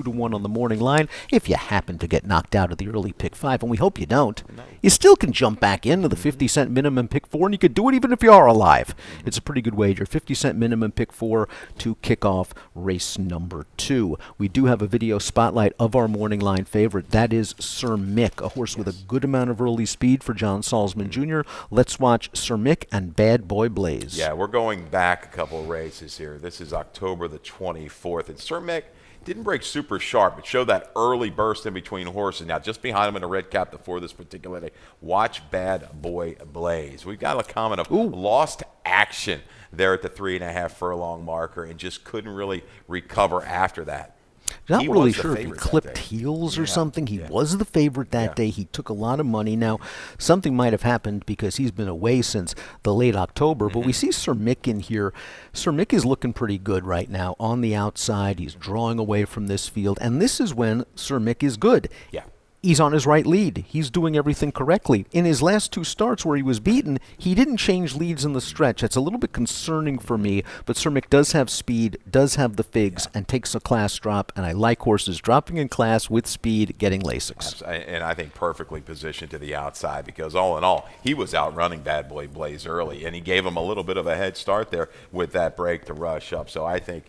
2-1 on the morning line. If you happen to get knocked out of the early pick 5, and we hope you don't, you still can jump back into the 50-cent minimum pick 4, and you could do it even if you are alive. It's a pretty good wager. 50-cent minimum pick 4 to kick off race number 2. We do have a video spotlight of our morning line favorite. That is Sir Mick, a horse with a good amount of early speed for John Salzman Jr. Let's watch Sir Mick and Bad Boy Blaze. Yeah, we're going back a couple of races here. This is October the 24th, and Sir Mick didn't break super sharp, but showed that early burst in between horses. Now, just behind him in a red cap before this particular day, watch Bad Boy Blaze. We've got a comment of lost action there at the 3.5 furlong marker and just couldn't really recover after that. Not really sure if he clipped heels or something. He was the favorite that day. He took a lot of money. Now, something might have happened because he's been away since the late October, but we see Sir Mick in here. Sir Mick is looking pretty good right now on the outside. He's drawing away from this field, and this is when Sir Mick is good. Yeah. He's on his right lead. He's doing everything correctly. In his last 2 starts where he was beaten, he didn't change leads in the stretch. That's a little bit concerning for me, but Sir Mick does have speed, does have the figs, and takes a class drop, and I like horses dropping in class with speed, getting Lasix. And I think perfectly positioned to the outside because all in all, he was outrunning Bad Boy Blaze early, and he gave him a little bit of a head start there with that break to rush up. So I think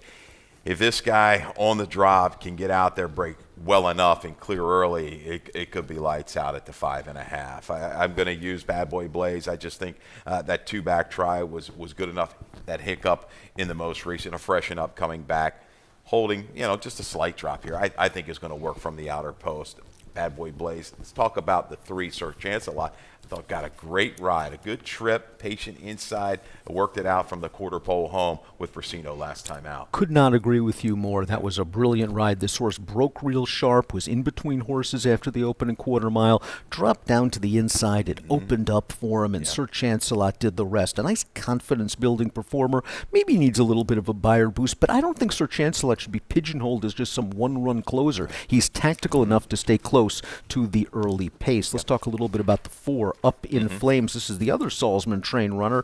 if this guy on the drop can get out there, break well enough and clear early, it could be lights out at the 5.5. I'm going to use Bad Boy Blaze. I just think that 2-back try was good enough. That hiccup in the most recent, a freshen up coming back, holding, just a slight drop here, I think is going to work from the outer post. Bad Boy Blaze. Let's talk about the 3 Sir Chance-A-Lot. I thought got a great ride, a good trip, patient inside, worked it out from the quarter pole home with Brasino last time out. Could not agree with you more. That was a brilliant ride. This horse broke real sharp, was in between horses after the opening quarter mile, dropped down to the inside. It opened up for him, and Sir Chance-A-Lot did the rest. A nice confidence-building performer. Maybe needs a little bit of a buyer boost, but I don't think Sir Chance-A-Lot should be pigeonholed as just some one-run closer. He's tactical enough to stay close to the early pace. Let's talk a little bit about the 4 Up in Flames. This is the other Salzman train runner.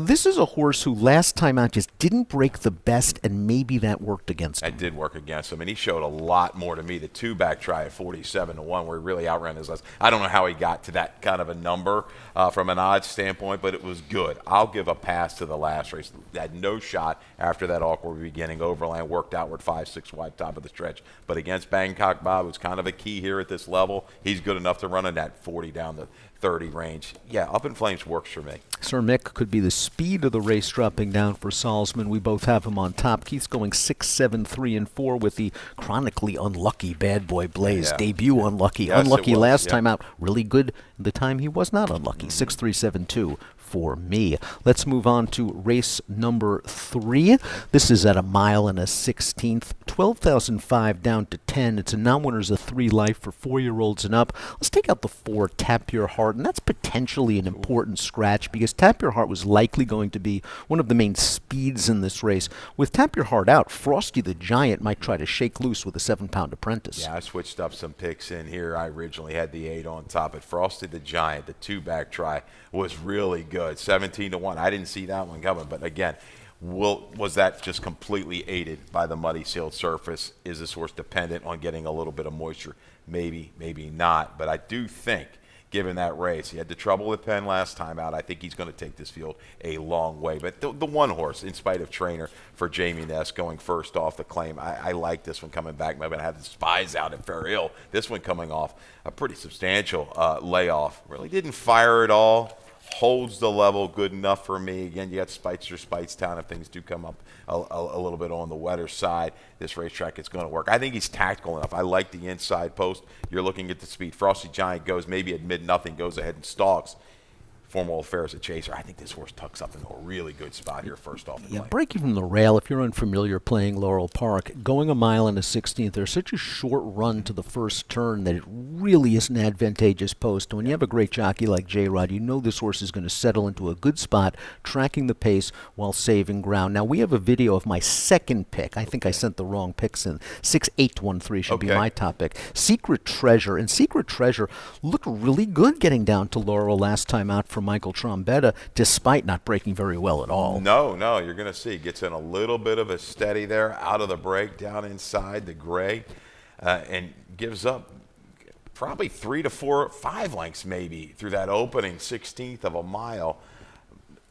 This is a horse who last time out just didn't break the best, and maybe that worked against him. It did work against him, and he showed a lot more to me. The 2-back try at 47-1 where he really outran his last. I don't know how he got to that kind of a number from an odds standpoint, but it was good. I'll give a pass to the last race. Had no shot after that awkward beginning. Overland worked outward 5-6 wide top of the stretch, but against Bangkok Bob, who's kind of a key here at this level, he's good enough to run in that 40 down the 30 range. Yeah, Up in Flames works for me. Sir Mick could be the speed of the race dropping down for Salzman. We both have him on top. Keith's going 6, 7, 3, and 4 with the chronically unlucky Bad Boy Blaze. Debut unlucky. Yes, unlucky last time out. Really good the time he was not unlucky. 6, 3, 7, 2. For me. Let's move on to race number 3. This is at 1 1/16. 12,005 down to 10. It's a non-winners of 3 life for 4-year-olds and up. Let's take out the 4 Tap Your Heart, and that's potentially an important scratch because Tap Your Heart was likely going to be one of the main speeds in this race. With Tap Your Heart out, Frosty the Giant might try to shake loose with a 7-pound apprentice. Yeah, I switched up some picks in here. I originally had the 8 on top, but Frosty the Giant, the 2-back try, was really good. 17-1. I didn't see that one coming, but again, was that just completely aided by the muddy sealed surface? Is this horse dependent on getting a little bit of moisture? Maybe, maybe not. But I do think, given that race, he had the trouble with Penn last time out. I think he's going to take this field a long way. But the one horse, in spite of trainer for Jamie Ness going first off the claim, I like this one coming back. Maybe I have the Spies out at Fair Hill. This one coming off a pretty substantial layoff. Really didn't fire at all. Holds the level good enough for me. Again, you got Spitestown if things do come up a little bit on the wetter side. This racetrack is going to work. I think he's tactical enough. I like the inside post. You're looking at the speed. Frosty Giant goes maybe at mid-nothing, goes ahead and stalks. Formal affairs a chaser. I think this horse tucks up into a really good spot here first off the claim. Breaking from the rail, if you're unfamiliar playing Laurel Park, going 1 1/16, there's such a short run to the first turn that it really is an advantageous post. And when you have a great jockey like J-Rod, you know this horse is going to settle into a good spot, tracking the pace while saving ground. Now, we have a video of my second pick. I think I sent the wrong picks in. 6-8-1-3 should be my top pick. Secret Treasure. And Secret Treasure looked really good getting down to Laurel last time out for Michael Trombetta, despite not breaking very well at all. No, you're going to see. Gets in a little bit of a steady there, out of the break, down inside the gray. and gives up probably 3 to 4, 5 lengths maybe through that opening 16th of a mile.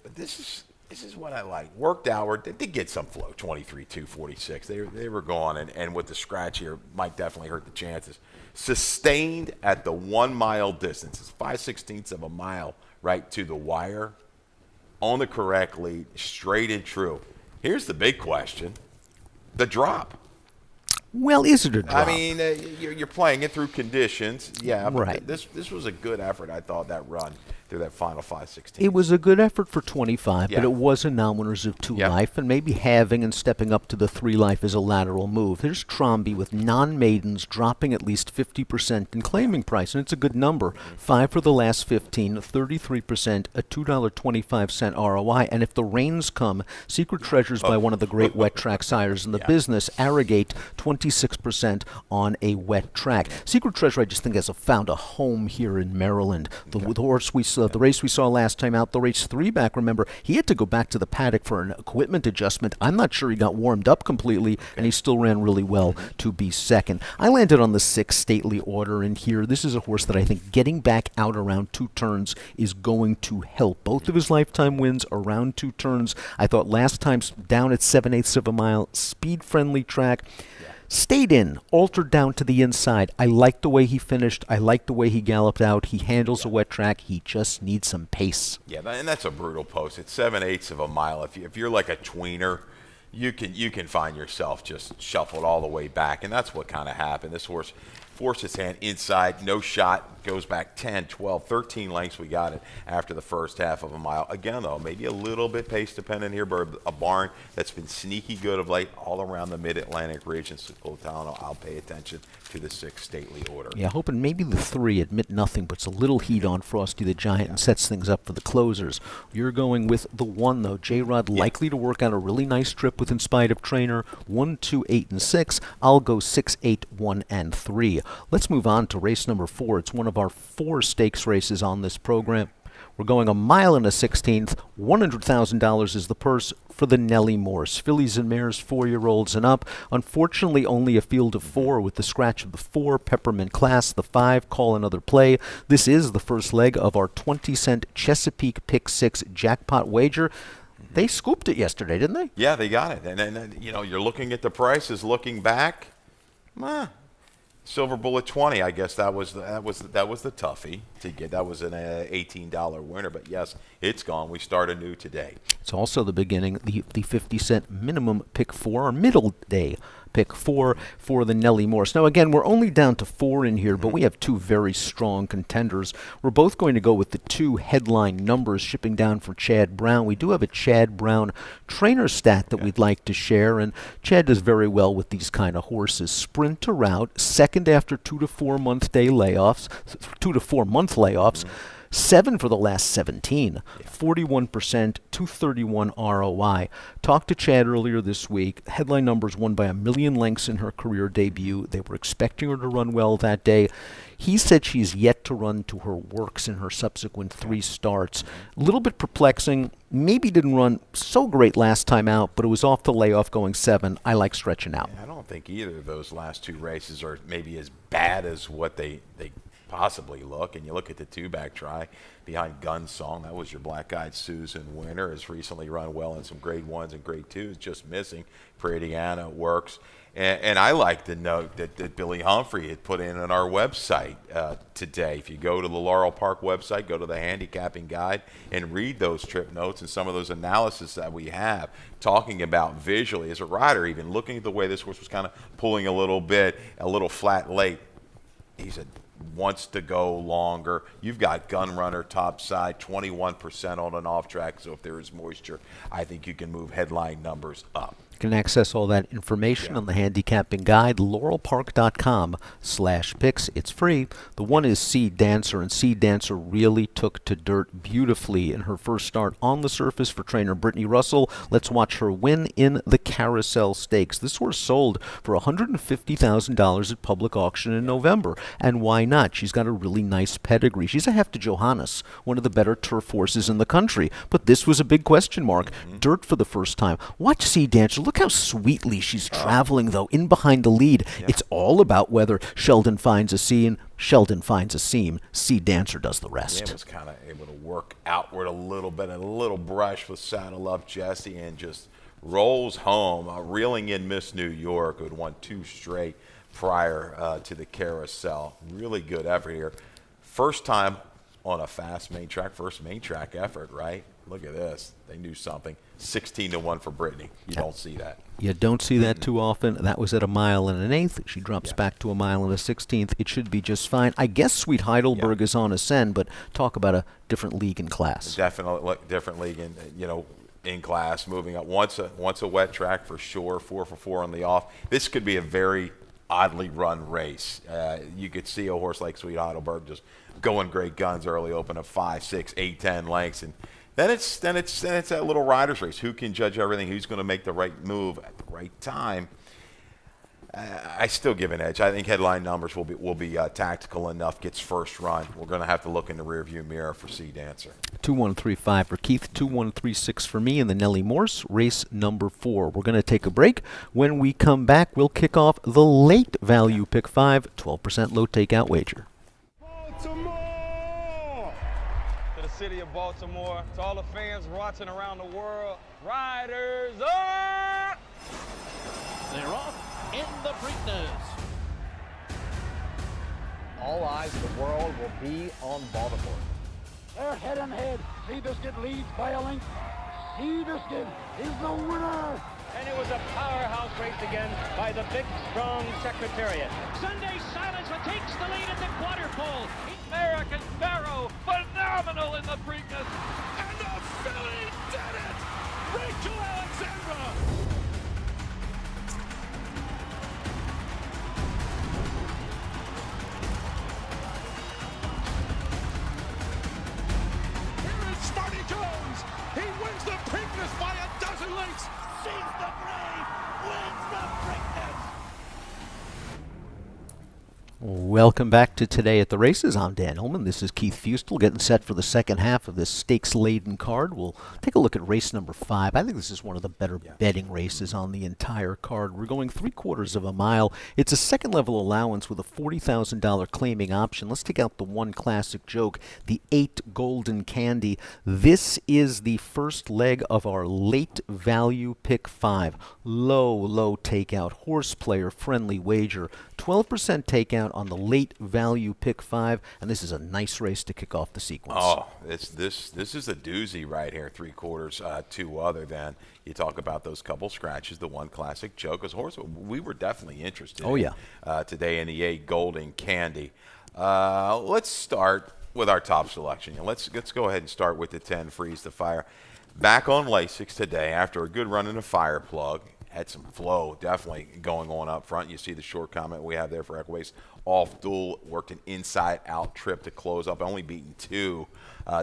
But this is what I like. Worked out. They did get some flow, 23-246. They were gone, and with the scratch here, might definitely hurt the chances. Sustained at the 1 mile distance. It's 5/16 of a mile right to the wire. On the correct lead, straight and true. Here's the big question. The drop. Well, is it a drop? I mean, you're playing it through conditions. Yeah, but right. This was a good effort, I thought, that run through that final 5/16. It was a good effort for 25, Yeah. but it was a non-winners of 2 Yeah. life, and maybe having and stepping up to the 3 life is a lateral move. There's Tromby with non-maidens dropping at least 50% in claiming price, and it's a good number. 5 for the last 15, 33%, a $2.25 ROI, and if the rains come, Secret Treasures by one of the great wet track sires in the business, Arrogate 26% on a wet track. Secret Treasure, I just think, has found a home here in Maryland. The horse the race we saw last time out, the race 3 back, remember, he had to go back to the paddock for an equipment adjustment. I'm not sure he got warmed up completely, and he still ran really well to be second. I landed on the 6 Stately Order in here. This is a horse that I think getting back out around 2 turns is going to help. Both of his lifetime wins around 2 turns. I thought last time down at 7/8 of a mile, speed-friendly track. Stayed in, altered down to the inside. I like the way he finished. I like the way he galloped out. He handles a wet track. He just needs some pace. Yeah, and that's a brutal post. It's 7/8 of a mile. If you're like a tweener, you can find yourself just shuffled all the way back, and that's what kind of happened. This horse forced his hand inside, no shot, goes back 10, 12, 13 lengths. We got it after the first half of a mile. Again, though, maybe a little bit pace dependent here, but a barn that's been sneaky good of late all around the mid-Atlantic region. So I'll pay attention to the 6 Stately Order. Yeah, hoping maybe the 3 admit nothing, puts a little heat on Frosty the Giant and sets things up for the closers. You're going with the 1, though. J-Rod likely to work out a really nice trip with In Spite of Trainer. 1, 2, 8, and 6. I'll go 6, 8, 1, and 3. Let's move on to race number 4. It's one of our 4 stakes races on this program. We're going a mile and a 16th. $100,000 is the purse for the Nellie Morse. Fillies and mares, 4-year-olds and up. Unfortunately, only a field of 4 with the scratch of the 4, Peppermint Class, the 5, Call Another Play. This is the first leg of our 20-cent Chesapeake Pick 6 jackpot wager. They scooped it yesterday, didn't they? Yeah, they got it. And then, you're looking at the prices, looking back. Silver Bullet 20, I guess that was the toughie to get. That was an $18 winner, but yes, it's gone. We start anew today. It's also the beginning, the 50-cent minimum pick 4, or middle day pick 4 for the Nellie Morse. Now, again, we're only down to 4 in here, but we have 2 very strong contenders. We're both going to go with the 2 headline numbers shipping down for Chad Brown. We do have a Chad Brown trainer stat that we'd like to share, and Chad does very well with these kind of horses. Sprint to route, second after 2 to 4 month layoffs. 7 for the last 17, 41%, 231 ROI. Talked to Chad earlier this week. Headline numbers won by 1 million lengths in her career debut. They were expecting her to run well that day. He said she's yet to run to her works in her subsequent 3 starts. A little bit perplexing. Maybe didn't run so great last time out, but it was off the layoff going 7. I like stretching out. I don't think either of those last 2 races are maybe as bad as what they possibly look. And you look at the 2-back try behind Gun Song. That was your black-eyed Susan winner. Has recently run well in some grade 1s and grade 2s, just missing. Preakness works. And I like the note that Billy Humphrey had put in on our website today. If you go to the Laurel Park website, go to the handicapping guide and read those trip notes and some of those analysis that we have, talking about visually as a rider, even looking at the way this horse was kind of pulling a little flat late. He said, wants to go longer. You've got Gun Runner top side, 21% on an off track. So if there is moisture, I think you can move headline numbers up. You can access all that information on the handicapping guide, laurelpark.com/picks. It's free. The 1 is Seed Dancer, and Seed Dancer really took to dirt beautifully in her first start on the surface for trainer Brittany Russell. Let's watch her win in the Carousel Stakes. This horse sold for $150,000 at public auction in November, and why not? She's got a really nice pedigree. She's a Hefty Johannes, one of the better turf horses in the country, but this was a big question mark. Dirt for the first time. Watch Seed Dancer. Look how sweetly she's traveling, though, in behind the lead. Yeah. It's all about whether Sheldon finds a seam. Sheldon finds a seam. C Dancer does the rest. Yeah, was kind of able to work outward a little bit, a little brush with Saddle Up Jesse, and just rolls home, reeling in Miss New York, who had won 2 straight prior to the carousel. Really good effort here. First time on a fast main track, first main track effort, right? Look at this. They knew something. 16-1 for Brittany. You don't see that. You don't see that too often. That was at 1 1/8. She drops back to 1 1/16. It should be just fine. I guess Sweet Heidelberg is on ascend, but talk about a different league and class. Definitely different league and, in class, moving up. Once a wet track for sure, 4 for 4 on the off. This could be a very oddly run race. You could see a horse like Sweet Heidelberg just going great guns early, open up 5, 6, 8, 10 lengths, and then it's that little rider's race. Who can judge everything? Who's going to make the right move at the right time? I still give an edge. I think headline numbers will be tactical enough. Gets first run. We're going to have to look in the rearview mirror for C Dancer. 2135 for Keith, 2136 for me in the Nellie Morse race number 4. We're going to take a break. When we come back, we'll kick off the late value pick 5, 12% low takeout wager. Baltimore! To the city of Baltimore, to all the fans watching around the world, riders up! They're off in the Preakness. All eyes of the world will be on Baltimore. They're head and head. Seabiscuit leads by a length. Seabiscuit is the winner. And it was a powerhouse race again by the big, strong Secretariat. Sunday Silencer takes the lead at the quarter pole. American Pharaoh, phenomenal in the Preakness. And the filly did it! Rachel Alexandra! Smarty Jones, he wins the Preakness by a dozen lengths. She's the brave, wins the Preakness. Welcome back to Today at the Races. I'm Dan Ullman. This is Keith Fustel getting set for the second half of this stakes-laden card. We'll take a look at race number 5. I think this is one of the better betting races on the entire card. We're going 3/4 of a mile. It's a second-level allowance with a $40,000 claiming option. Let's take out the one classic joke, the 8 Golden Candy. This is the first leg of our late value pick 5. Low takeout, horse player friendly wager. 12% takeout on the late value pick 5, and this is a nice race to kick off the sequence. Oh, this is a doozy right here. 3/4, 2 other than you talk about those couple scratches. The one classic joke as horse. We were definitely interested. Oh yeah. Today in the 8 Golden Candy. Let's start with our top selection. Let's go ahead and start with the 10 Freeze the Fire. Back on Lasix today after a good run in the fire plug. Had some flow definitely going on up front. You see the short comment we have there for Equiways. Off duel, worked an inside-out trip to close up, only beaten 2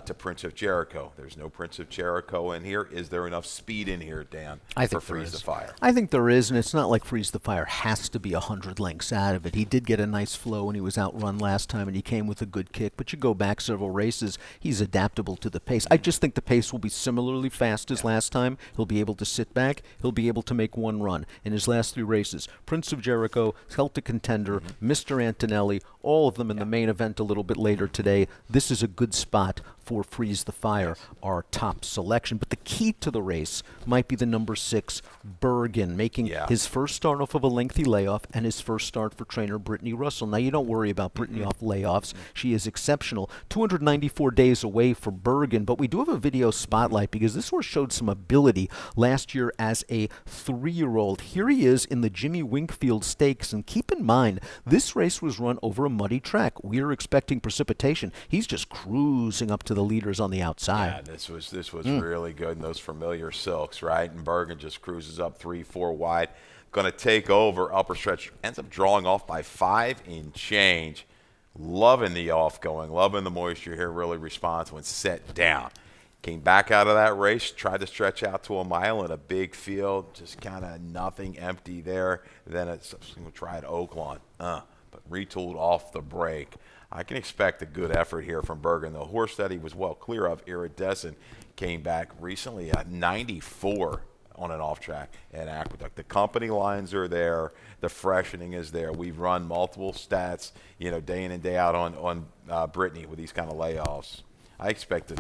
to Prince of Jericho. There's no Prince of Jericho in here. Is there enough speed in here, Dan, for Freeze the Fire? I think there is, and it's not like Freeze the Fire has to be 100 lengths out of it. He did get a nice flow when he was outrun last time, and he came with a good kick. But you go back several races, he's adaptable to the pace. I just think the pace will be similarly fast as last time. He'll be able to sit back. He'll be able to make one run. In his last 3 races, Prince of Jericho, Celtic Contender, Mr. Antonelli, all of them in the main event a little bit later today. This is a good spot for Freeze the Fire, our top selection. But the key to the race might be the number 6, Bergen, making his first start off of a lengthy layoff and his first start for trainer Brittany Russell. Now, you don't worry about Brittany off layoffs. She is exceptional. 294 days away for Bergen, but we do have a video spotlight because this horse showed some ability last year as a 3-year-old. Here he is in the Jimmy Winkfield Stakes, and keep in mind, this race was run over a muddy track. We are expecting precipitation. He's just cruising up to the leaders on the outside. Yeah, this was really good in those familiar silks, right? And Bergen just cruises up 3-4 wide. Going to take over upper stretch. Ends up drawing off by 5 in change. Loving the off going, loving the moisture here. Really responds when set down. Came back out of that race, tried to stretch out to a mile in a big field. Just kind of nothing, empty there. Then it's going to try at Oaklawn. But retooled off the break. I can expect a good effort here from Bergen. The horse that he was well clear of, Iridescent, came back recently at 94 on an off track at Aqueduct. The company lines are there. The freshening is there. We've run multiple stats, day in and day out on Brittany with these kind of layoffs. I expect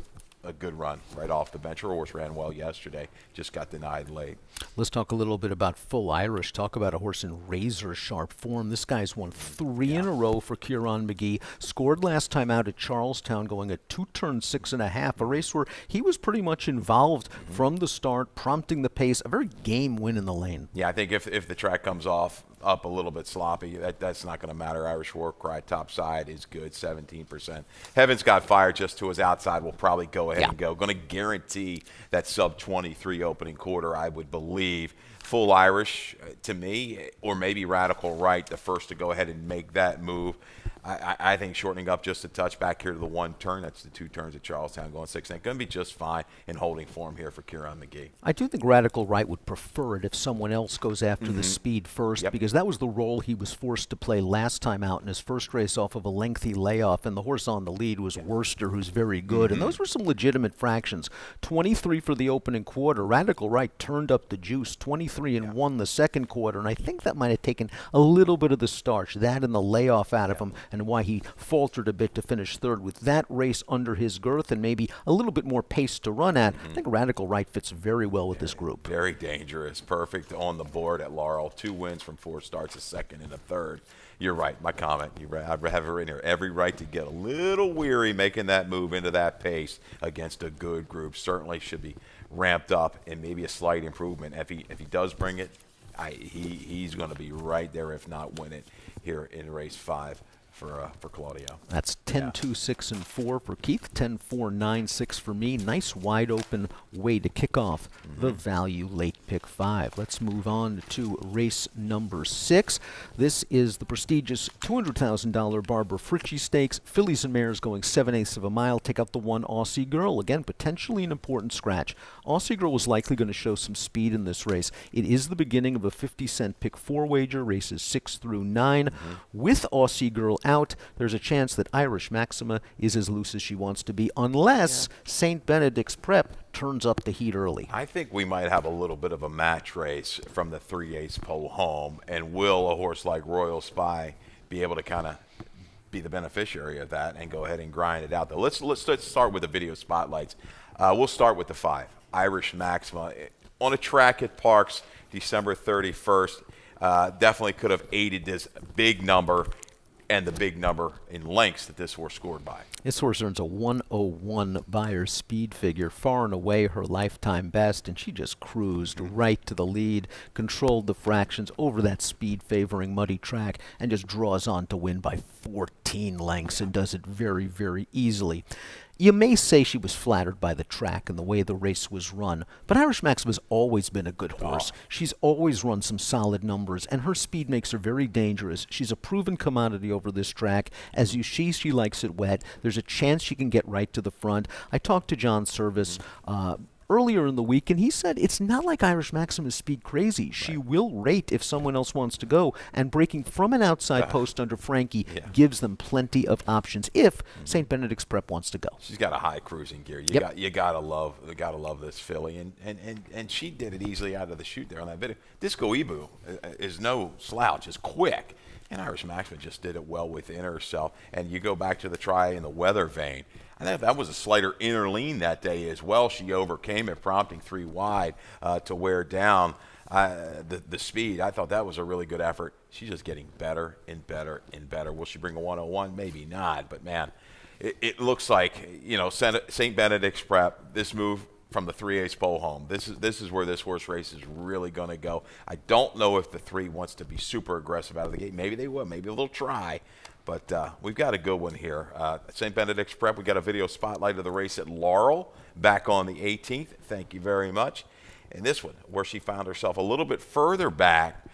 a good run right off the bench. Her horse ran well yesterday, just got denied late. Let's talk a little bit about Full Irish. Talk about a horse in razor-sharp form. This guy's won 3 in a row for Kieran McGee. Scored last time out at Charlestown, going a 2-turn 6.5, a race where he was pretty much involved from the start, prompting the pace. A very game win in the lane. Yeah, I think if the track comes up a little bit sloppy, that's not going to matter. Irish War Cry top side is good, 17%. Heaven's Got Fire just to his outside will probably go ahead and go. Going to guarantee that sub 23 opening quarter, I would believe. Full Irish, to me, or maybe Radical Right, the first to go ahead and make that move. I think shortening up just a touch back here to the 1 turn. That's the 2 turns at Charlestown going 6. Going to be just fine in holding form here for Kieran McGee. I do think Radical Right would prefer it if someone else goes after the speed first, because that was the role he was forced to play last time out in his first race off of a lengthy layoff, and the horse on the lead was Worcester, who's very good, and those were some legitimate fractions. 23 for the opening quarter. Radical Right turned up the juice, 23 and 1 the second quarter, and I think that might have taken a little bit of the starch, that and the layoff out of him, and why he faltered a bit to finish third. With that race under his girth and maybe a little bit more pace to run at, I think Radical Right fits very well with this group. Very dangerous. Perfect on the board at Laurel. 2 wins from 4 starts, a second and a third. You're right. My comment. I have it in here. Every right to get a little weary making that move into that pace against a good group. Certainly should be ramped up and maybe a slight improvement. If he does bring it, he's going to be right there, if not win it here in race 5. For Claudio. That's 10-2, 6 and 4 for Keith, 10-4, 9, 6 for me. Nice wide open way to kick off the value late pick 5. Let's move on to race number 6. This is the prestigious $200,000 Barbara Fritchie Stakes. Fillies and mares going 7/8 of a mile. Take out the 1 Aussie Girl. Again, potentially an important scratch. Aussie Girl was likely going to show some speed in this race. It is the beginning of a 50-cent pick 4 wager, races 6 through 9. With Aussie Girl out, there's a chance that Irish Maxima is as loose as she wants to be, unless St. Benedict's Prep turns up the heat early. I think we might have a little bit of a match race from the 3/8 pole home, and will a horse like Royal Spy be able to kind of be the beneficiary of that and go ahead and grind it out? Though let's start with the video spotlights. We'll start with the 5, Irish Maxima, on a track at Parks, December 31st. Definitely could have aided this big number and the big number in lengths that this horse scored by. This horse earns a 101 by her speed figure, far and away her lifetime best, and she just cruised right to the lead, controlled the fractions over that speed-favoring muddy track, and just draws on to win by 14 lengths and does it very, very easily. You may say she was flattered by the track and the way the race was run, but Irish Maxima's always been a good horse. She's always run some solid numbers, and her speed makes her very dangerous. She's a proven commodity over this track. As you see, she likes it wet. There's a chance she can get right to the front. I talked to John Service earlier in the week, and he said it's not like Irish Maxim is speed crazy. She will rate if someone else wants to go, and breaking from an outside post under Frankie gives them plenty of options if St. Benedict's Prep wants to go. She's got a high cruising gear. You gotta love this filly, and she did it easily out of the chute there on that video. Disco Ibu is no slouch, is quick. And Irish Maxima just did it well within herself. And you go back to the try in the weather vein. I think that was a slighter inner lean that day as well. She overcame it, prompting 3 wide to wear down the speed. I thought that was a really good effort. She's just getting better and better and better. Will she bring a 101? Maybe not. But, man, it looks like, St. Benedict's Prep, this move from the 3/8 pole home. This is where this horse race is really going to go. I don't know if the 3 wants to be super aggressive out of the gate. Maybe they will. Maybe they'll try. But we've got a good one here. St. Benedict's Prep, we got a video spotlight of the race at Laurel back on the 18th. Thank you very much. And this one, where she found herself a little bit further back,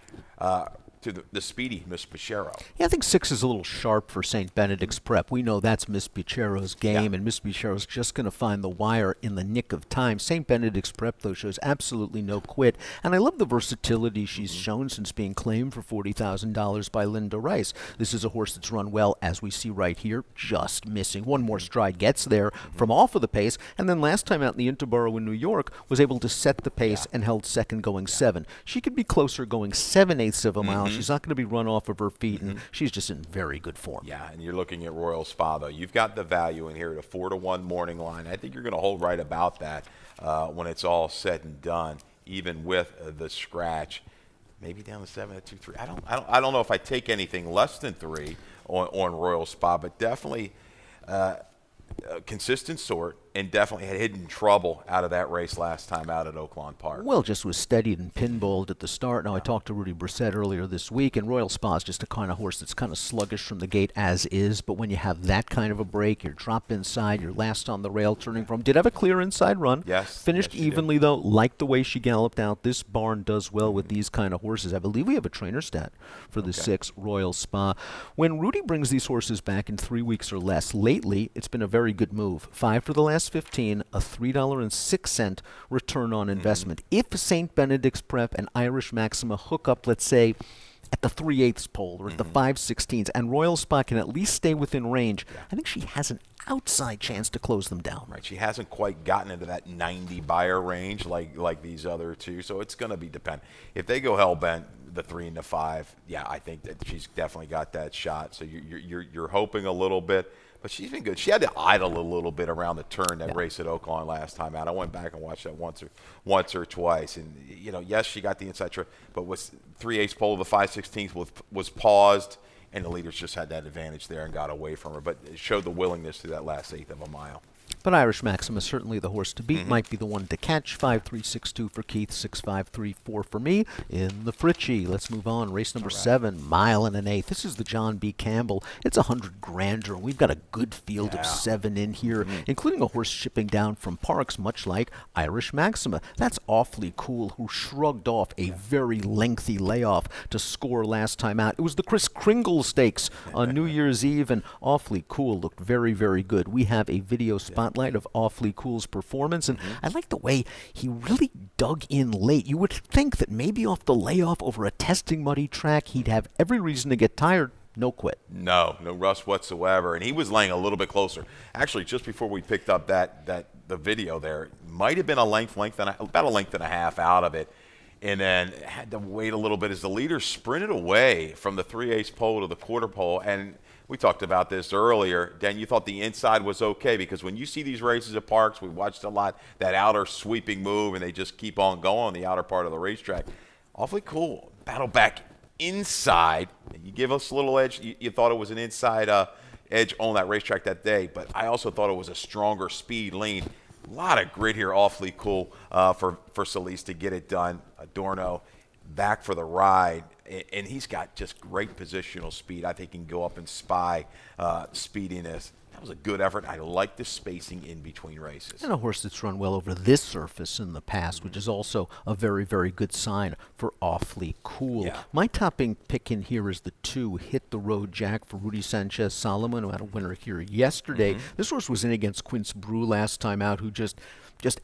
to the speedy Miss Pichero. Yeah, I think 6 is a little sharp for St. Benedict's Prep. We know that's Miss Pichero's game, and Miss Pichero's just going to find the wire in the nick of time. St. Benedict's Prep, though, shows absolutely no quit, and I love the versatility she's shown since being claimed for $40,000 by Linda Rice. This is a horse that's run well, as we see right here, just missing. One more stride gets there from off of the pace, and then last time out in the Interborough in New York was able to set the pace and held second going 7. She could be closer going 7/8 of a mile. She's not going to be run off of her feet, and she's just in very good form. Yeah, and you're looking at Royal Spa, though. You've got the value in here at a 4-1 morning line. I think you're going to hold right about that when it's all said and done, even with the scratch. Maybe down to 7 at 2-3. I don't know if I take anything less than 3 on Royal Spa, but definitely a consistent sort, and definitely had hidden trouble out of that race last time out at Oaklawn Park. Well, just was steadied and pinballed at the start. Now, I talked to Rudy Brissett earlier this week, and Royal Spa is just a kind of horse that's kind of sluggish from the gate as is, but when you have that kind of a break, you're drop inside, you're last on the rail turning from. Did have a clear inside run. Yes. Finished evenly, though. Liked the way she galloped out. This barn does well with these kind of horses. I believe we have a trainer stat for the 6 Royal Spa. When Rudy brings these horses back in 3 weeks or less, lately, it's been a very good move. 5 for the last 15, a $3.06 return on investment. If St. Benedict's Prep and Irish Maxima hook up, let's say, at the 3/8 pole or at the 5/16, and Royal Spa can at least stay within range, I think she has an outside chance to close them down. Right, she hasn't quite gotten into that 90 buyer range like these other two, so it's going to be dependent. If they go hell bent, the 3 and the 5, yeah, I think that she's definitely got that shot. So you're hoping a little bit. But she's been good. She had to idle a little bit around the turn that race at Oaklawn last time out. I went back and watched that once or twice. And, yes, she got the inside trip, but was 3/8 pole of the 5/16 was paused, and the leaders just had that advantage there and got away from her. But it showed the willingness to that last 1/8 of a mile. But Irish Maxima, certainly the horse to beat, might be the one to catch. 5-3-6-2 for Keith, 6-5-3-4 for me in the Fritchie. Let's move on. Race number 7, mile and an eighth. This is the John B. Campbell. It's 100 grander. We've got a good field of 7 in here, including a horse shipping down from Parks, much like Irish Maxima. That's Awfully Cool, who shrugged off a very lengthy layoff to score last time out. It was the Chris Kringle Stakes on New Year's Eve, and Awfully Cool looked very, very good. We have a video spotlight of Awfully Cool's performance, and I like the way he really dug in late. You would think that maybe off the layoff over a testing muddy track, he'd have every reason to get tired. No quit. No rust whatsoever, and he was laying a little bit closer. Actually, just before we picked up the video there, might have been about a length and a half out of it, and then had to wait a little bit as the leader sprinted away from the 3/8 pole to the quarter pole. And we talked about this earlier. Dan, you thought the inside was okay because when you see these races at Parks, we watched a lot, that outer sweeping move, and they just keep on going on the outer part of the racetrack. Awfully Cool. Battle back inside. You give us a little edge. You thought it was an inside edge on that racetrack that day, but I also thought it was a stronger speed lean. A lot of grit here, Awfully Cool for Solis to get it done. Adorno back for the ride, and he's got just great positional speed. I think he can go up and spy speediness. That was a good effort. I like the spacing in between races. And a horse that's run well over this surface in the past, which is also a very, very good sign for Awfully Cool. Yeah. My topping pick in here is the 2, Hit the Road Jack for Rudy Sanchez Solomon, who had a winner here yesterday. This horse was in against Quince Brew last time out, who just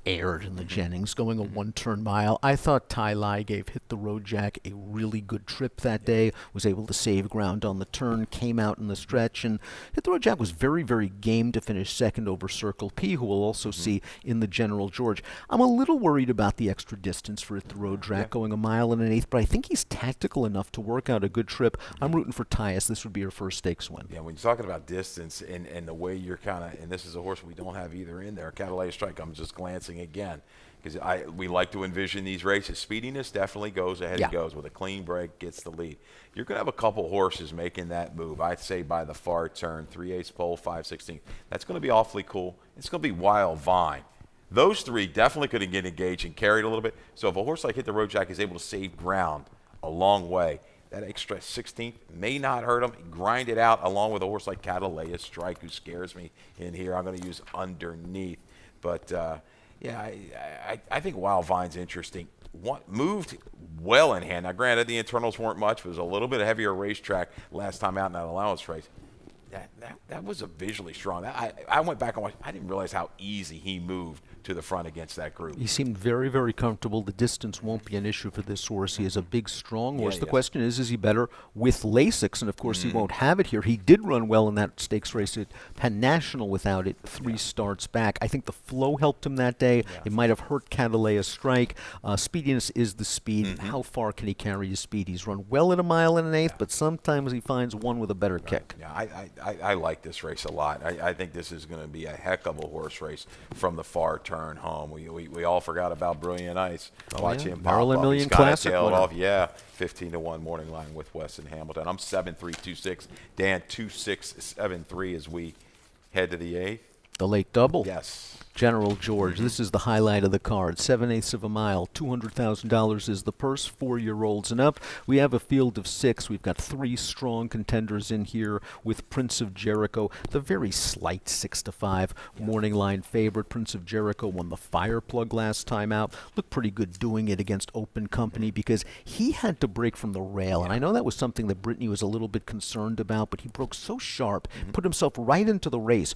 aired in the Jennings, going a 1-turn mile. I thought Ty Lai gave Hit the Road Jack a really good trip that day, was able to save ground on the turn, came out in the stretch, and Hit the Road Jack was very, very game to finish second over Circle P, who we'll also see in the General George. I'm a little worried about the extra distance for Hit the Road Jack, going a mile and an eighth, but I think he's tactical enough to work out a good trip. I'm rooting for Tyus. This would be her first stakes win. Yeah, when you're talking about distance and the way you're kind of, and this is a horse we don't have either in there, Catalina Strike, I'm just glancing again because we like to envision these races. Speediness definitely goes ahead and goes with a clean break, gets the lead. You're going to have a couple horses making that move. I'd say by the far turn, 3/8 pole, 5/16. That's going to be Awfully Cool. It's going to be Wild Vine. Those 3 definitely could get engaged and carried a little bit. So if a horse like Hit the Road Jack is able to save ground a long way, that extra 16th may not hurt him. Grind it out along with a horse like Catalina Strike, who scares me in here. I'm going to use underneath. But, I think Wild Vine's interesting. moved well in hand. Now, granted, the internals weren't much. It was a little bit heavier racetrack last time out in that allowance race. That was a visually strong. I went back and watched. I didn't realize how easy he moved to the front against that group. He seemed very, very comfortable. The distance won't be an issue for this horse. He is a big, strong horse. The question is he better with Lasix? And, of course, he won't have it here. He did run well in that stakes race at Penn National without it 3 starts back. I think the flow helped him that day. It might have hurt Catalea Strike. Speediness is the speed. How far can he carry his speed? He's run well at 1 1/8 miles, but sometimes he finds one with a better kick. Yeah, I like this race a lot. I think this is going to be a heck of a horse race from the far turn home. We all forgot about Brilliant Ice. Watch him pop Maryland up. Million He's got it Classic tailed winner. off. Yeah, 15-1 morning line with Weston Hamilton. I'm 7-3-2-6. Dan 2-6-7-3 as we head to the 8th. The late double. Yes. General George. This is the highlight of the card. 7/8 of a mile. $200,000 is the purse. 4-year-olds and up. We have a field of 6. We've got 3 strong contenders in here with Prince of Jericho, the very slight 6-5 morning line favorite. Prince of Jericho won the fire plug last time out. Looked pretty good doing it against Open Company because he had to break from the rail. And I know that was something that Brittany was a little bit concerned about, but he broke so sharp, put himself right into the race.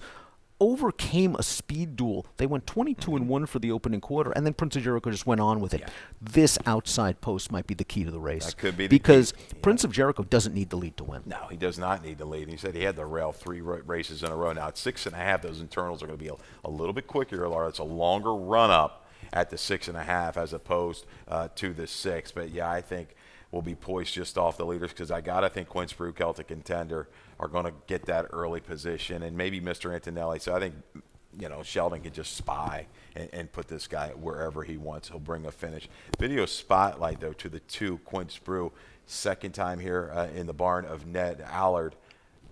Overcame a speed duel. They went 22-1 for the opening quarter, and then Prince of Jericho just went on with it. This outside post might be the key to the race. That could be the because key. Prince of Jericho doesn't need the lead to win. No, he does not need the lead. He said he had the rail 3 races in a row. Now at 6.5, those internals are going to be a little bit quicker, Laura. It's a longer run up at the 6.5 as opposed to the 6. But yeah, I think we'll be poised just off the leaders because I got to think Quinsbrew, Celtic Contender are going to get that early position, and maybe Mr. Antonelli. So I think, Sheldon can just spy and put this guy wherever he wants. He'll bring a finish. Video spotlight, though, to the 2, Quinsbrew. Second time here in the barn of Ned Allard.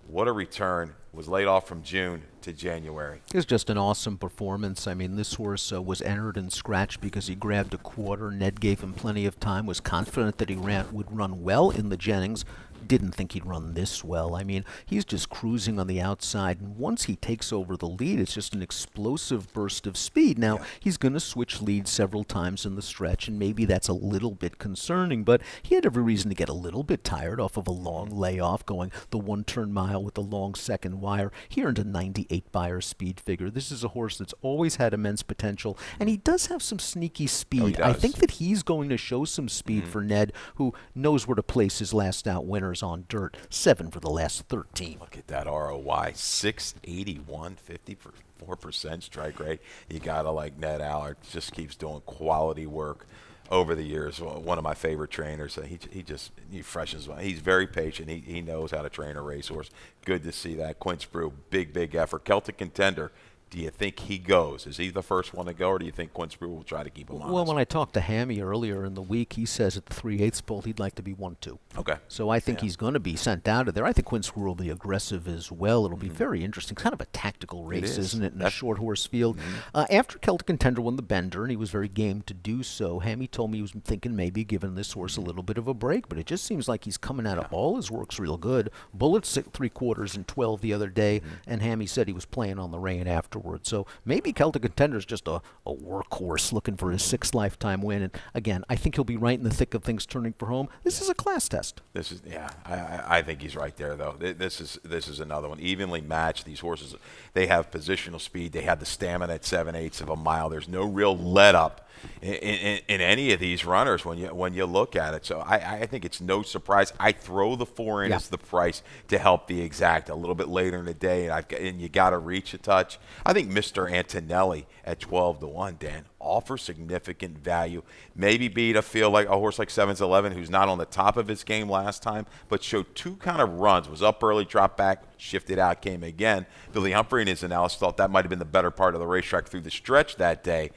What a return. Was laid off from June to January. It was just an awesome performance. I mean, this horse was entered and scratched because he grabbed a quarter. Ned gave him plenty of time, was confident that he would run well in the Jennings. Didn't think he'd run this well. I mean, he's just cruising on the outside, and once he takes over the lead, it's just an explosive burst of speed. Now, he's going to switch leads several times in the stretch, and maybe that's a little bit concerning, but he had every reason to get a little bit tired off of a long layoff, going the 1-turn mile with the long second wire. He earned a 98 Beyer speed figure. This is a horse that's always had immense potential, and he does have some sneaky speed. I think that he's going to show some speed for Ned, who knows where to place his last out winners on dirt. 7 for the last 13. Look at that ROI, 681, 54% strike rate. You gotta like Ned Allard. Just keeps doing quality work over the years. One of my favorite trainers. He freshens. He's very patient. He knows how to train a racehorse. Good to see that. Quinsbrew, big effort. Celtic Contender. Do you think he goes? Is he the first one to go, or do you think Quinsbrew will try to keep him honest? Well, when I talked to Hammy earlier in the week, he says at the 3/8 pole he'd like to be 1-2. Okay. So I think he's going to be sent out of there. I think Quinsbrew will be aggressive as well. It'll be very interesting. Kind of a tactical race, isn't it, in a short horse field? After Celtic Contender won the Bender, and he was very game to do so, Hammy told me he was thinking maybe giving this horse a little bit of a break, but it just seems like he's coming out of all his works real good. Bullets 3/4 and 12 the other day, and Hammy said he was playing on the rein afterwards. So maybe Celtic Contender is just a workhorse looking for his 6th lifetime win. And again, I think he'll be right in the thick of things turning for home. This is a class test. This is I think he's right there though. This is another one evenly matched. These horses, they have positional speed. They have the stamina at 7/8 of a mile. There's no real let up in any of these runners when you look at it. So I think it's no surprise. I throw the 4 in as the price to help the exact a little bit later in the day, and you got to reach a touch. I think Mr. Antonelli at 12-1, Dan, offers significant value. Maybe beat a field like a horse like 7's11, who's not on the top of his game last time, but showed 2 kind of runs. Was up early, dropped back, shifted out, came again. Billy Humphrey in his analysis thought that might have been the better part of the racetrack through the stretch that day.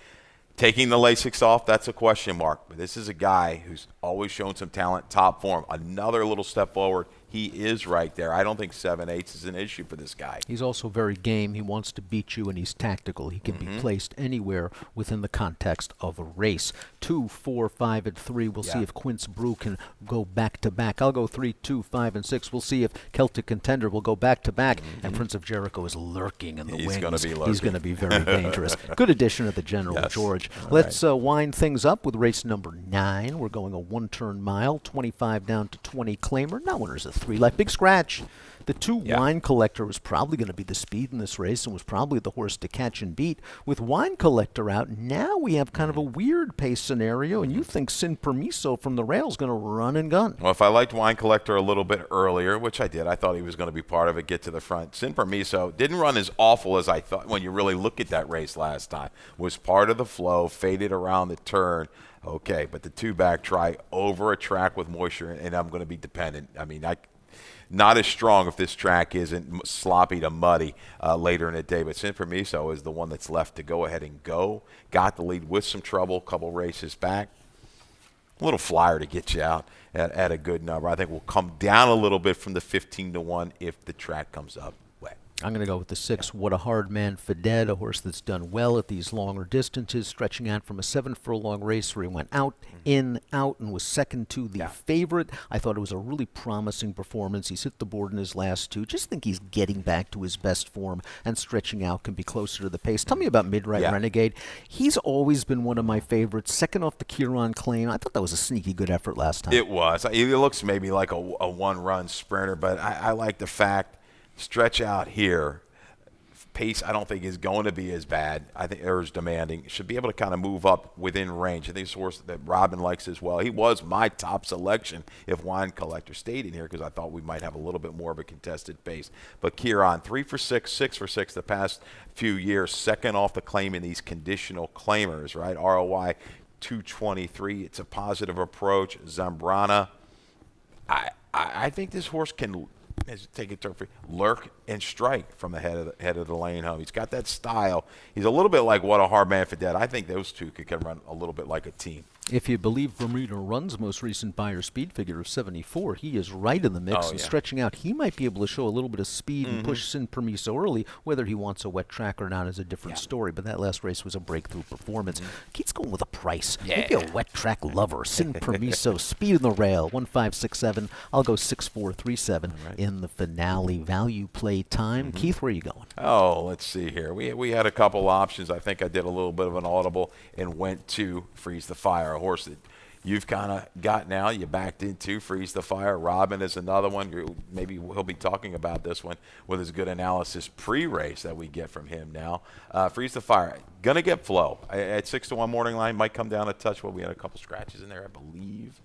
Taking the Lasix off, that's a question mark. But this is a guy who's always shown some talent, top form. Another little step forward. he is right there. I don't think 7/8 is an issue for this guy. He's also very game. He wants to beat you, and he's tactical. He can be placed anywhere within the context of a race. 2, 4, 5, and 3. We'll see if Quince Brew can go back-to-back. I'll go 3, 2, 5, and 6. We'll see if Celtic Contender will go back-to-back. And Prince of Jericho is lurking in the wings. He's going to be lurking. He's going to be very dangerous. Good addition of the General George. Let's wind things up with race number 9. We're going a one-turn mile, 25 down to 20 claimer. Now winners a 3 like big scratch. The 2 Wine Collector was probably going to be the speed in this race and was probably the horse to catch and beat. With Wine Collector out, now we have kind of a weird pace scenario, and you think Sin Permiso from the rail is going to run and gun. Well, if I liked Wine Collector a little bit earlier, which I did, I thought he was going to be part of it, get to the front. Sin Permiso didn't run as awful as I thought when you really look at that race last time. Was part of the flow, faded around the turn. Okay, but the 2-back try over a track with moisture, and I'm going to be dependent. I mean, not as strong if this track isn't sloppy to muddy later in the day. But Sin Permiso is the one that's left to go ahead and go. Got the lead with some trouble, a couple races back. A little flyer to get you out at a good number. I think we'll come down a little bit from the 15-1 if the track comes up wet. I'm going to go with the 6, What a Hard Man Fided, a horse that's done well at these longer distances, stretching out from a 7-furlong race where he went out, in, out, and was second to the favorite. I thought it was a really promising performance. He's hit the board in his last 2. Just think he's getting back to his best form, and stretching out can be closer to the pace. Tell me about Midright Renegade. He's always been one of my favorites. Second off the Kieran claim. I thought that was a sneaky good effort last time. It was. It looks maybe like a one-run sprinter, but I like the fact stretch out here. Pace, I don't think is going to be as bad. I think is demanding. Should be able to kind of move up within range. I think it's a horse that Rodman likes as well. He was my top selection if Wine Collector stayed in here because I thought we might have a little bit more of a contested pace. But Kieran, 3 for 6, 6 for 6 the past few years. Second off the claim in these conditional claimers, right? ROI 223. It's a positive approach. Zambrana. I think this horse can take it to lurk and strike from the head of the lane home. He's got that style. He's a little bit like What a Hard Man Fided. I think those two could run a little bit like a team. If you believe Bermuda Run's most recent Beyer speed figure of 74, he is right in the mix and stretching out. He might be able to show a little bit of speed and push Sin Permiso early. Whether he wants a wet track or not is a different story, but that last race was a breakthrough performance. Keith's going with a price. Maybe a wet track lover. Sin Permiso, speed in the rail, 1567. I'll go 6437 in the finale. Value play time. Keith, where are you going? Oh, let's see here. We had a couple options. I think I did a little bit of an audible and went to Freeze the Fire, a horse that you've kind of got now. You backed into Freeze the Fire. Rodman is another one. Maybe he'll be talking about this one with his good analysis pre-race that we get from him now. Freeze the Fire, going to get flow. At 6-1 morning line, might come down a touch. Well, we had a couple scratches in there, I believe.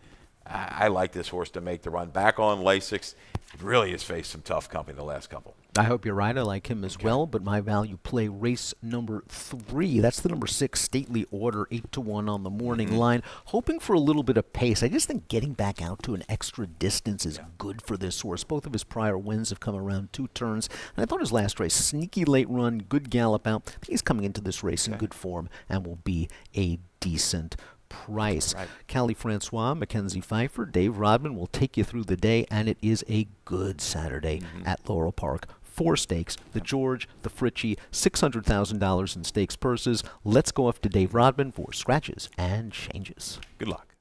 I like this horse to make the run. Back on Lasix, really has faced some tough company the last couple. I hope you're right. I like him as well, but my value play race number 3. That's the number 6 Stately Order, 8-1 on the morning line. Hoping for a little bit of pace. I just think getting back out to an extra distance is good for this horse. Both of his prior wins have come around 2 turns, and I thought his last race, sneaky late run, good gallop out. I think he's coming into this race in good form and will be a decent price. Callie Francois, Mackenzie Pfeiffer, Dave Rodman will take you through the day, and it is a good Saturday at Laurel Park. 4 stakes, the George, the Fritchie, $600,000 in stakes purses. Let's go off to Dave Rodman for scratches and changes. Good luck.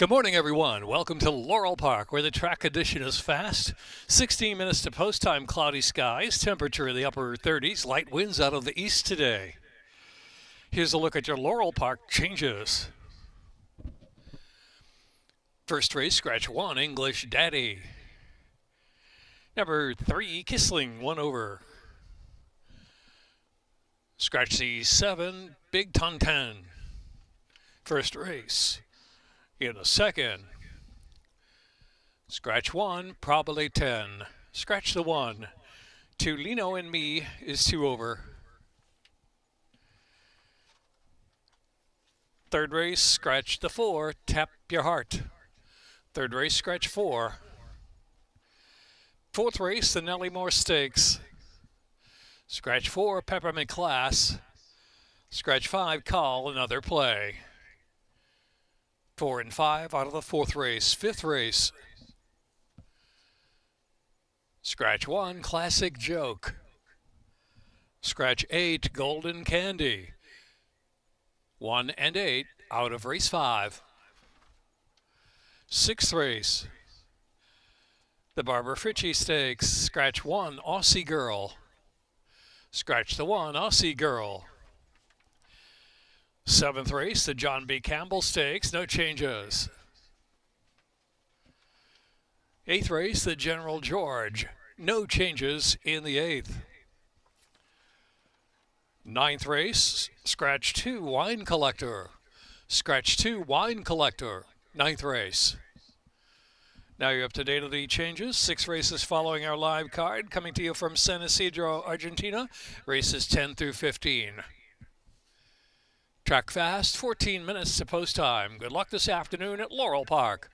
Good morning, everyone. Welcome to Laurel Park, where the track condition is fast. 16 minutes to post time, cloudy skies, temperature in the upper 30s, light winds out of the east today. Here's a look at your Laurel Park changes. First race, scratch 1, English Daddy. Number 3, Kissling, 1 over. Scratch C7, Big Tontan. First race. In the second, scratch 1, probably 10. Scratch the 1. To Lino and Me is 2 over. Third race, scratch the 4, Tap Your Heart. Third race, scratch 4. Fourth race, the Nellie Moore Stakes. Scratch 4, Peppermint Class. Scratch 5, Call, another play. 4 and 5 out of the fourth race. Fifth race. Scratch 1, Classic Joke. Scratch 8, Golden Candy. 1 and 8 out of race 5. Sixth race. The Barbara Fritchie Stakes. Scratch 1, Aussie Girl. Scratch the 1, Aussie Girl. Seventh race, the John B. Campbell Stakes, no changes. Eighth race, the General George, no changes in the eighth. Ninth race, scratch 2, Wine Collector. Scratch 2, Wine Collector, ninth race. Now you're up to date on the changes. 6 races following our live card, coming to you from San Isidro, Argentina. Races 10 through 15. Track fast, 14 minutes to post time. Good luck this afternoon at Laurel Park.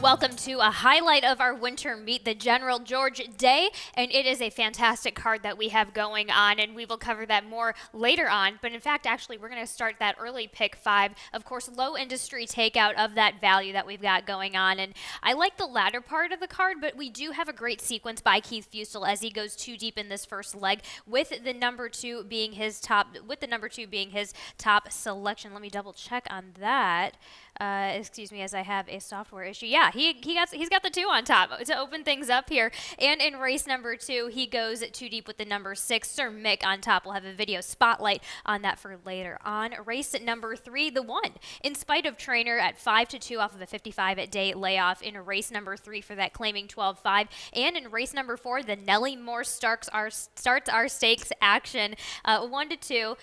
Welcome to a highlight of our winter meet, the General George Day, and it is a fantastic card that we have going on, and we will cover that more later on. But in fact, actually, we're going to start that early pick 5. Of course, low industry takeout of that value that we've got going on, and I like the latter part of the card, but we do have a great sequence by Keith Fusel as he goes too deep in this first leg, with the number 2 being his top. Top selection. Let me double check on that. Excuse me, as I have a software issue. Yeah, he's got the 2 on top to open things up here. And in race number 2, he goes too deep with the number 6, Sir Mick on top. We'll have a video spotlight on that for later on. Race number 3, the 1. In spite of trainer at 5-2 off of a 55-day layoff in race number 3 for that claiming 12-5. And in race number 4, the Nellie Moore starts our stakes action. 1-2,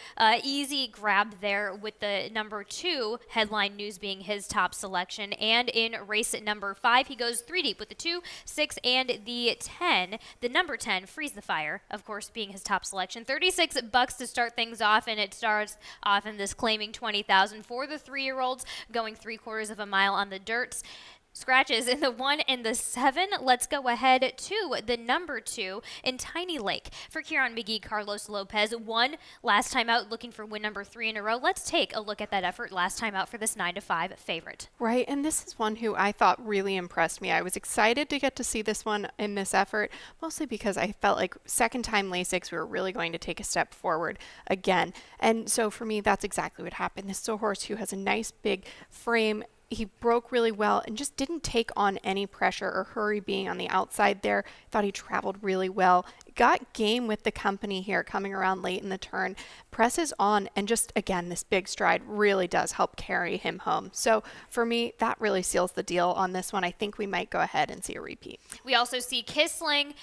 easy grab there with the number 2 headline news being his top selection. And in race number 5, he goes 3 deep with the 2, 6, and the 10. The number 10, Freeze the Fire, of course, being his top selection. $36 to start things off, and it starts off in this claiming 20,000 for the 3-year-olds, going 3/4 of a mile on the dirts. Scratches in the 1 and the 7. Let's go ahead to the number 2 in Tiny Lake for Kieran McGee. Carlos Lopez won last time out, looking for win number 3 in a row. Let's take a look at that effort last time out for this 9-5 favorite. Right, and this is one who I thought really impressed me. I was excited to get to see this one in this effort, mostly because I felt like second time Lasix, we were really going to take a step forward again. And so for me, that's exactly what happened. This is a horse who has a nice big frame. He broke really well and just didn't take on any pressure or hurry being on the outside there. Thought he traveled really well. Got game with the company here coming around late in the turn. Presses on, and just, again, this big stride really does help carry him home. So for me, that really seals the deal on this one. I think we might go ahead and see a repeat. We also see Kissling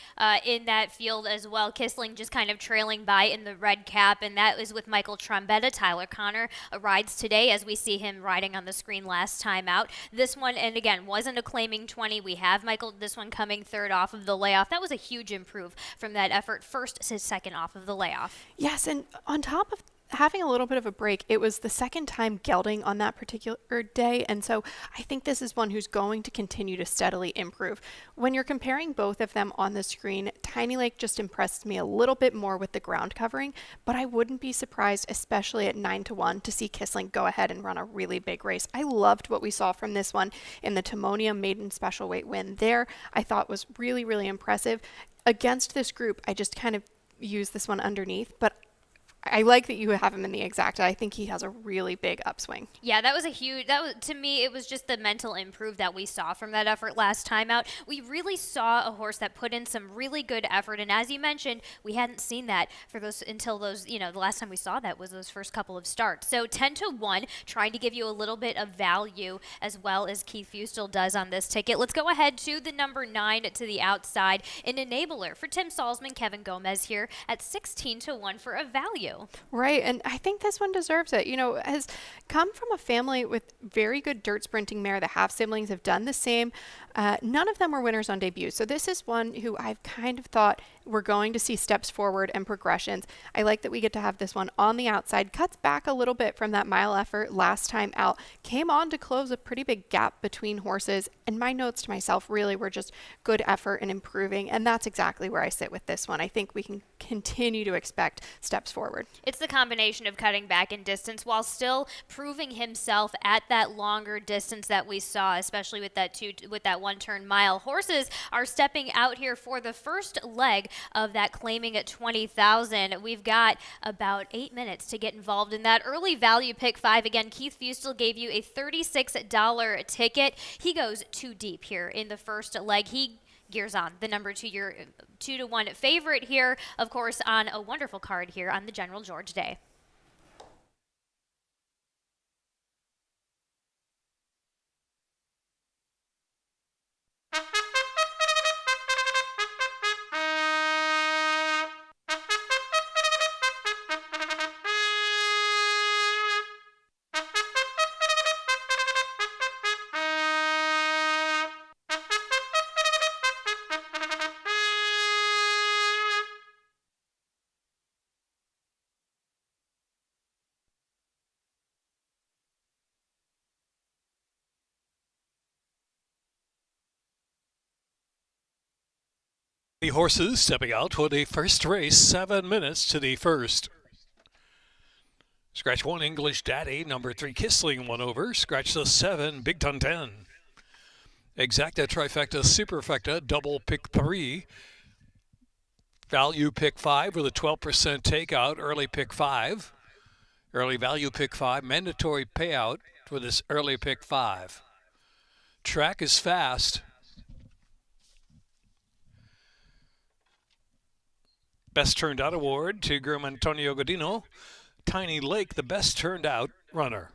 in that field as well. Kissling just kind of trailing by in the red cap, and that is with Michael Trombetta. Tyler Connor rides today, as we see him riding on the screen last time out. This one, and again, wasn't a claiming 20. We have this one coming third off of the layoff. That was a huge improve from that effort, first to second off of the layoff. Yes, and on top of having a little bit of a break, it was the second time gelding on that particular day, and so I think this is one who's going to continue to steadily improve. When you're comparing both of them on the screen, Tiny Lake just impressed me a little bit more with the ground covering, but I wouldn't be surprised, especially at 9-1, to see Kissling go ahead and run a really big race. I loved what we saw from this one in the Timonium maiden special weight win there. I thought was really, really impressive. Against this group, I just kind of used this one underneath, but I like that you have him in the exacta. I think he has a really big upswing. Yeah, that was to me, it was just the mental improve that we saw from that effort last time out. We really saw a horse that put in some really good effort, and as you mentioned, we hadn't seen that until the last time we saw that was those first couple of starts. So 10-1, trying to give you a little bit of value as well as Keith Fustel does on this ticket. Let's go ahead to the number 9 to the outside, an enabler for Tim Salzman, Kevin Gomez here at 16-1 for a value. Right, and I think this one deserves it. Has come from a family with very good dirt sprinting mare. The half siblings have done the same. None of them were winners on debut. So this is one who I've kind of thought we're going to see steps forward and progressions. I like that we get to have this one on the outside. Cuts back a little bit from that mile effort last time out. Came on to close a pretty big gap between horses. And my notes to myself really were just good effort and improving. And that's exactly where I sit with this one. I think we can continue to expect steps forward. It's the combination of cutting back in distance while still proving himself at that longer distance that we saw, especially with that one-turn mile. Horses are stepping out here for the first leg of that claiming at 20,000. We've got about 8 minutes to get involved in that early value pick 5. Again, Keith Fustel gave you a $36 ticket. He goes 2 deep here in the first leg. He gears on the number 2, your 2-1 favorite here, of course, on a wonderful card here on the General George Day. The horses stepping out for the first race, 7 minutes to the first. Scratch 1, English Daddy. Number 3, Kissling, 1 over. Scratch the 7, Big Ton 10. Exacta, trifecta, superfecta, double pick 3. Value pick 5 with a 12% takeout. Early pick 5. Early value pick 5. Mandatory payout for this early pick 5. Track is fast. Best Turned Out Award to groom Antonio Godino. Tiny Lake, the best turned out runner.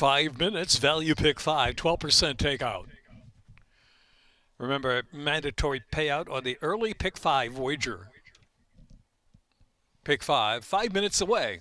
5 minutes, value pick 5, 12% takeout. Remember, mandatory payout on the early pick 5 wager. Pick 5, 5 minutes away.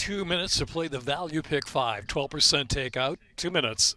Two minutes to play the value pick 5, 12% takeout, 2 minutes.